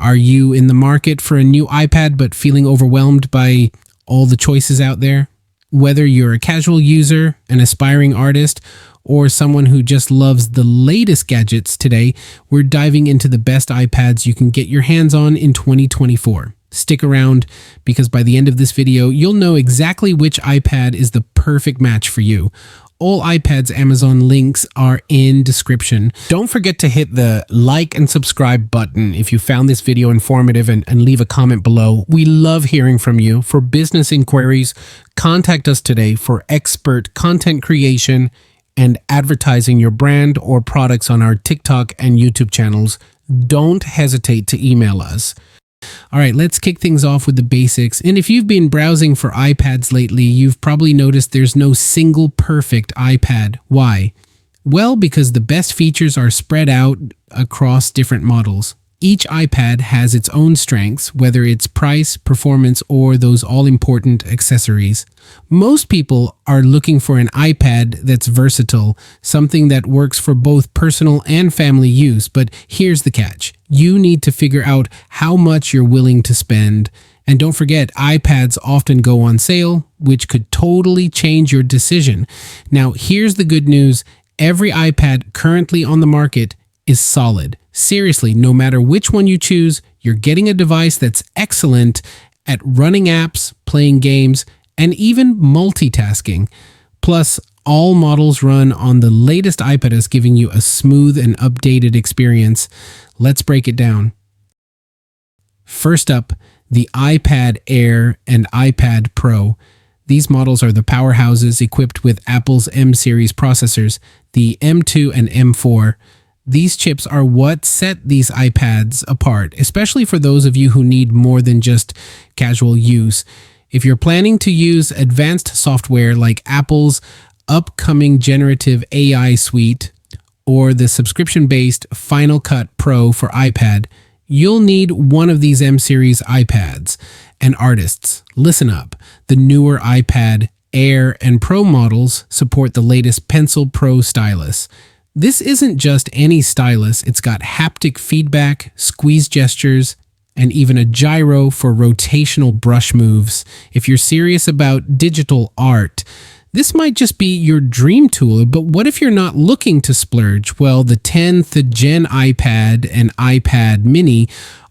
Are you in the market for a new iPad but feeling overwhelmed by all the choices out there? Whether you're a casual user, an aspiring artist, or someone who just loves the latest gadgets today, we're diving into the best iPads you can get your hands on in 2024. Stick around, because by the end of this video, you'll know exactly which iPad is the perfect match for you. All iPads Amazon links are in description. Don't forget to hit the like and subscribe button if you found this video informative, and leave a comment below. We love hearing from you. For business inquiries, contact us today for expert content creation and advertising your brand or products on our TikTok and YouTube channels. Don't hesitate to email us. All right, let's kick things off with the basics. And if you've been browsing for iPads lately, you've probably noticed there's no single perfect iPad. Why? Well, because the best features are spread out across different models. Each iPad has its own strengths, whether it's price, performance, or those all-important accessories. Most people are looking for an iPad that's versatile, something that works for both personal and family use. But here's the catch. You need to figure out how much you're willing to spend. And don't forget, iPads often go on sale, which could totally change your decision. Now, here's the good news. Every iPad currently on the market is solid. Seriously, no matter which one you choose, you're getting a device that's excellent at running apps, playing games, and even multitasking. Plus, all models run on the latest iPadOS, giving you a smooth and updated experience. Let's break it down. First up, the iPad Air and iPad Pro. These models are the powerhouses equipped with Apple's M series processors, the M2 and M4. These chips are what set these iPads apart, especially for those of you who need more than just casual use. If you're planning to use advanced software like Apple's upcoming generative AI suite or the subscription-based Final Cut Pro for iPad, you'll need one of these M series iPads. And artists, listen up. The newer iPad Air and Pro models support the latest Pencil Pro stylus. This isn't just any stylus. It's got haptic feedback, squeeze gestures, and even a gyro for rotational brush moves. If you're serious about digital art, this might just be your dream tool. But what if you're not looking to splurge? Well, the 10th Gen iPad and iPad mini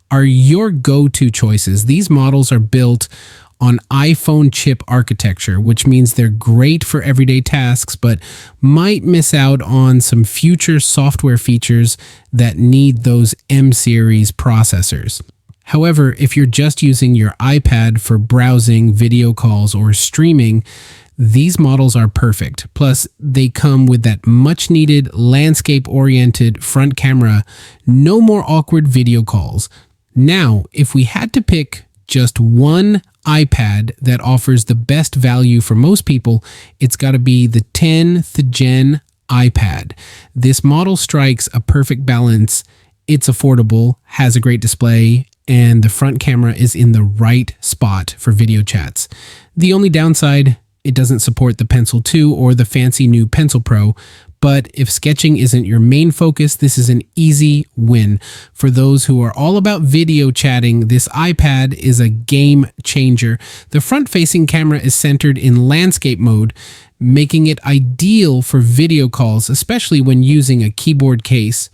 are your go-to choices. These models are built on iPhone chip architecture, which means they're great for everyday tasks, but might miss out on some future software features that need those M series processors. However, if you're just using your iPad for browsing, video calls, or streaming, these models are perfect. Plus, they come with that much-needed landscape-oriented front camera. No more awkward video calls. Now, if we had to pick just one iPad that offers the best value for most people, it's got to be the 10th Gen iPad. This model strikes a perfect balance. It's affordable, has a great display, and the front camera is in the right spot for video chats. The only downside, it doesn't support the Pencil 2 or the fancy new Pencil Pro, but if sketching isn't your main focus, this is an easy win. For those who are all about video chatting, this iPad is a game changer. The front-facing camera is centered in landscape mode, making it ideal for video calls, especially when using a keyboard case.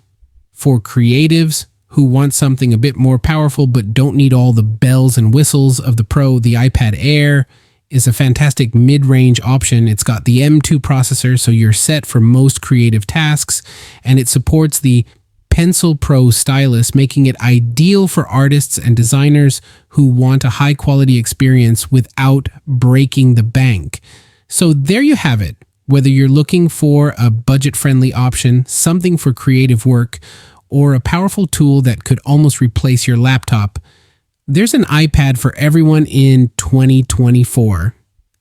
For creatives who want something a bit more powerful but don't need all the bells and whistles of the Pro, the iPad Air is a fantastic mid-range option. It's got the M2 processor, so you're set for most creative tasks, and it supports the Pencil Pro stylus, making it ideal for artists and designers who want a high-quality experience without breaking the bank. So there you have it. Whether you're looking for a budget-friendly option, something for creative work, or a powerful tool that could almost replace your laptop, there's an iPad for everyone in 2024.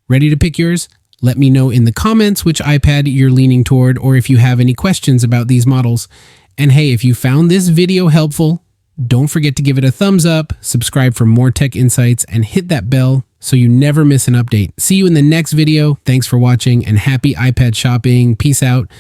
Ready to pick yours? Let me know in the comments which iPad you're leaning toward, or if you have any questions about these models. And hey, if you found this video helpful, don't forget to give it a thumbs up, subscribe for more tech insights, and hit that bell so you never miss an update. See you in the next video. Thanks for watching, and happy iPad shopping. Peace out.